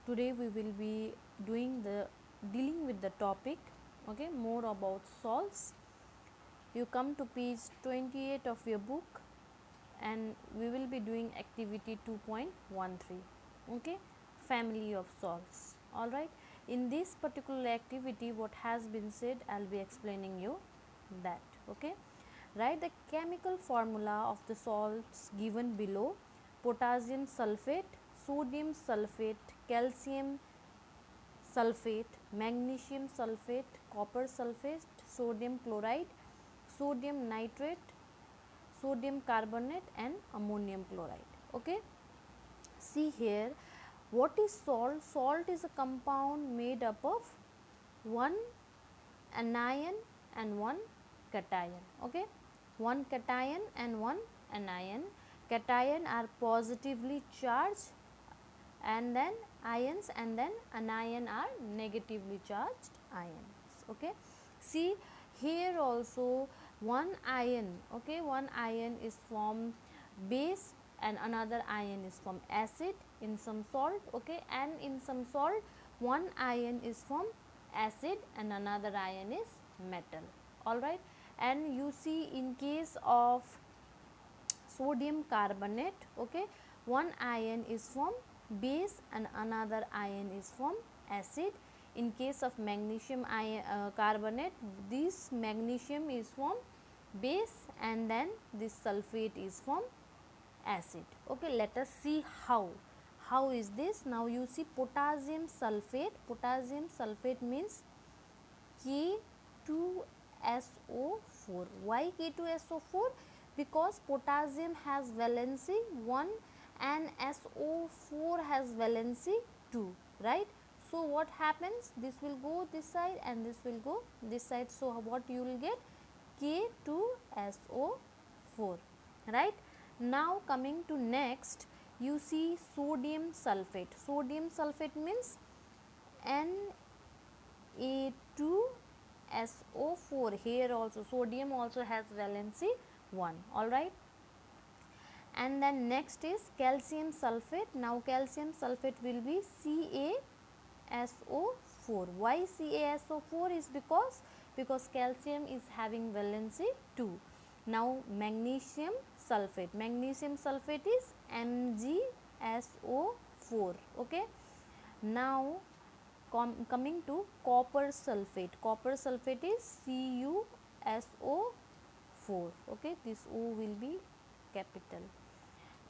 Today we will be dealing with the topic, okay, more about salts. You come to page 28 of your book, and we will be doing activity 2.13, okay, family of salts. All right, in this particular activity, what has been said, I'll be explaining you that. Okay, write the chemical formula of the salts given below: potassium sulfate, sodium sulfate, calcium sulfate, magnesium sulfate, copper sulfate, sodium chloride, sodium nitrate, sodium carbonate, and ammonium chloride. Okay, see here, what is salt? Salt is a compound made up of one anion and one cation. Okay, one cation and one anion. Cation are positively charged, and then ions, and then anion are negatively charged ions. Okay, see here also one ion, okay, one ion is from base and another ion is from acid in some salt. Okay, and in some salt one ion is from acid and another ion is metal. All right, and you see in case of sodium carbonate, okay, one ion is from base and another ion is from acid. In case of magnesium carbonate, this magnesium is from base and then this sulfate is from acid. Okay, let us see how is this. Now you see potassium sulfate. Potassium sulfate means K2SO4. Why K2SO4? Because potassium has valency 1 and SO4 has valency 2, right? So what happens? This will go this side and this will go this side. So what you will get? K2SO4, right? Now coming to next, you see sodium sulfate. Sodium sulfate means Na2SO4. Here also sodium also has valency 1. All right, and then next is calcium sulfate. Now calcium sulfate will be CaSO4. Why CaSO4? Is because calcium is having valency 2. Now magnesium sulfate. Magnesium sulfate is MgSO4. Okay, now coming to copper sulfate. Copper sulfate is CuSO4. Okay, this O will be capital.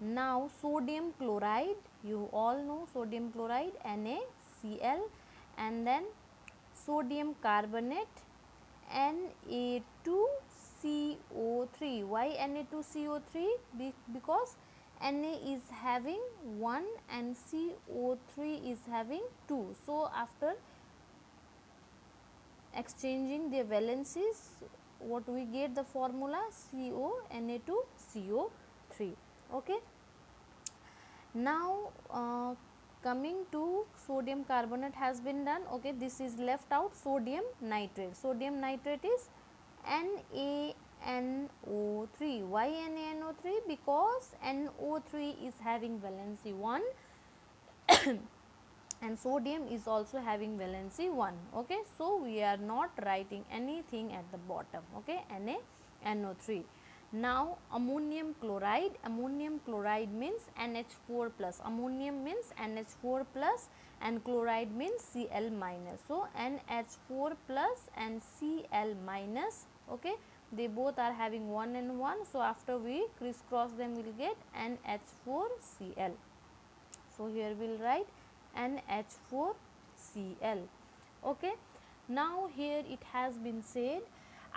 Now sodium chloride, you all know sodium chloride, NaCl, and then sodium carbonate, Na2CO3. Why Na2CO3? Because Na is having 1 and CO3 is having 2. So after exchanging their valencies, what we get the formula? CO, Na2CO3. Okay, now coming to sodium carbonate has been done. Okay, this is left out. Sodium nitrate. Sodium nitrate is NaNO3. Why NaNO3? Because NO3 is having valency 1 and sodium is also having valency 1. Okay, so we are not writing anything at the bottom. Okay, NaNO3. Now ammonium chloride. Ammonium chloride means NH4 plus. Ammonium means NH4 plus and chloride means Cl minus. So NH4 plus and Cl minus. Okay, they both are having 1 and 1. So after we crisscross them, we will get NH4Cl. So here we will write NH4Cl. Okay, now here it has been said,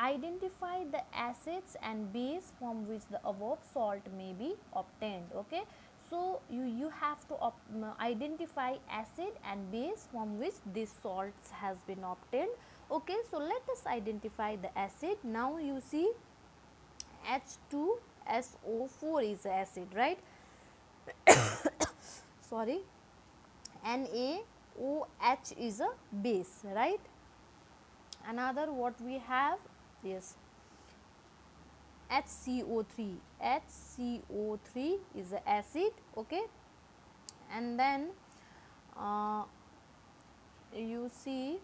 identify the acids and base from which the above salt may be obtained. Okay, so you have to identify acid and base from which this salts has been obtained. Okay, so let us identify the acid. Now you see H2SO4 is acid, right? Sorry, NaOH is a base, right? Another what we have, yes, HCO3. HCO3 is a acid. Okay, and then uh, you see,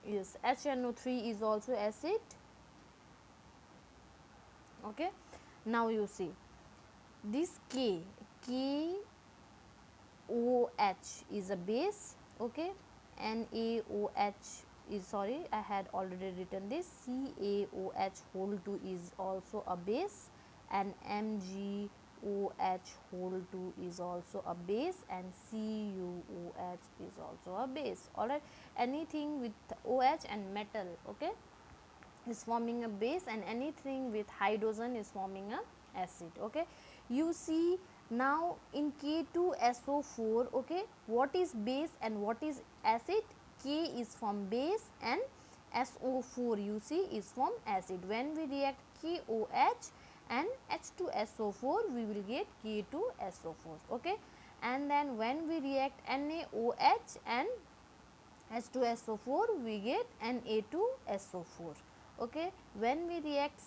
yes, HNO3 is also acid. Okay, now you see this KOH is a base. Okay, NaOH is, sorry, I had already written this, CaOH whole 2 is also a base, and MgOH whole 2 is also a base, and CuOH is also a base. Alright, anything with OH and metal, okay, is forming a base, and anything with hydrogen is forming a acid. Okay, you see now in K2SO4, okay, what is base and what is acid? K is from base and SO4 you see is from acid. When we react KOH and H2SO4, we will get K2SO4. Okay, and then when we react NaOH and H2SO4, we get Na2SO4. Okay, when we react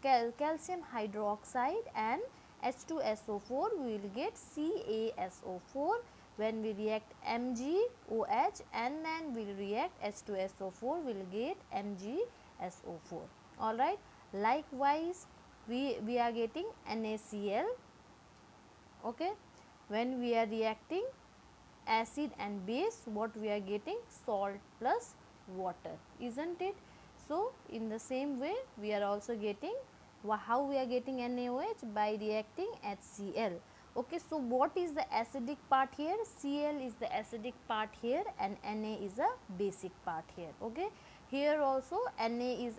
calcium hydroxide and H2SO4, we will get CaSO4. When we react MgOH and then we will react H2SO4, we will get MgSO4. Alright, likewise we are getting NaCl. Okay, when we are reacting acid and base, what we are getting? Salt plus water, isn't it? So in the same way we are also getting, how we are getting NaOH? By reacting HCl. Okay, so what is the acidic part here? Cl is the acidic part here and Na is a basic part here. Okay, here also Na is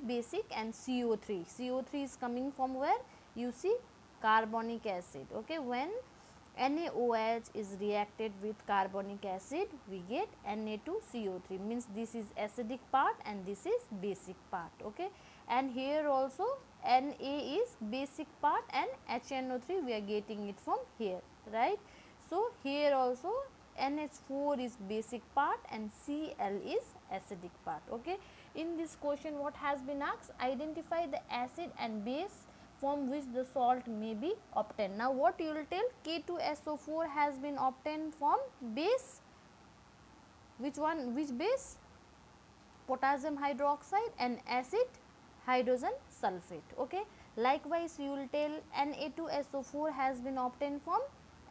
basic, and CO3 is coming from where? You see, carbonic acid. Okay, when NaOH is reacted with carbonic acid, we get Na2CO3, means this is acidic part and this is basic part. Okay, and here also Na is basic part and HNO3 we are getting it from here, right? So here also NH4 is basic part and Cl is acidic part. Okay, in this question what has been asked? Identify the acid and base from which the salt may be obtained. Now what you will tell? K2SO4 has been obtained from base. Which one? Which base? Potassium hydroxide, and acid hydrogen sulfate. Okay, likewise you will tell Na2SO4 has been obtained from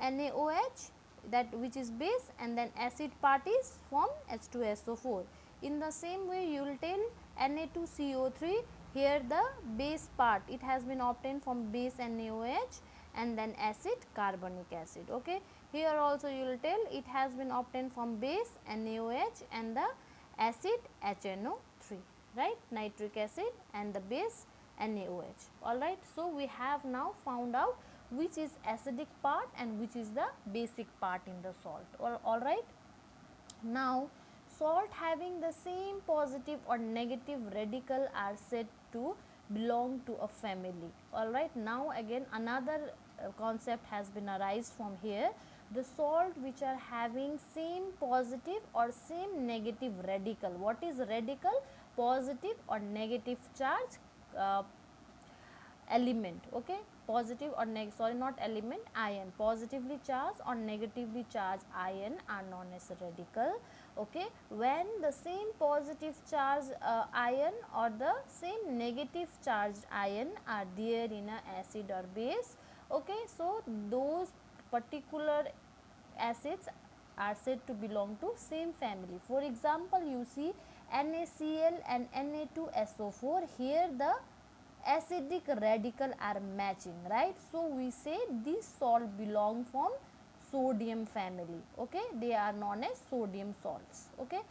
NaOH, that which is base, and then acid part is from H2SO4. In the same way you will tell Na2CO3, here the base part, it has been obtained from base NaOH and then acid carbonic acid. Okay, here also you will tell it has been obtained from base NaOH and the acid HNO3, right, nitric acid, and the base NaOH. Alright, so we have now found out which is acidic part and which is the basic part in the salt. Alright, now salt having the same positive or negative radical are said to belong to a family. Alright, now again another concept has been arised from here. The salt which are having same positive or same negative radical. What is radical? Positive or negative charge element. Okay, positive or not element, ion, positively charged or negatively charged ion are known as radical. Okay, when the same positive charge ion or the same negative charged ion are there in a acid or base, okay, so those particular acids are said to belong to same family. For example, you see NaCl and Na2SO4, here the acidic radical are matching, right? So we say this salt belong from sodium family. Okay, they are known as sodium salts. Okay,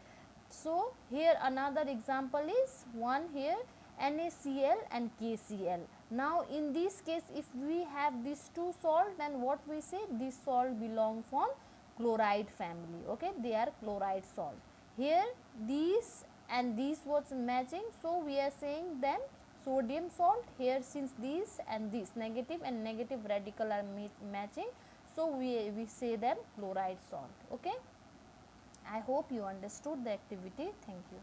so here another example is one here, NaCl and KCl. Now in this case, if we have these two salt, then what we say? This salt belong from chloride family. Okay, they are chloride salt. Here these and these was matching, so we are saying them sodium salt. Here since these and this negative and negative radical are matching, so we say them chloride salt. Okay, I hope you understood the activity. Thank you.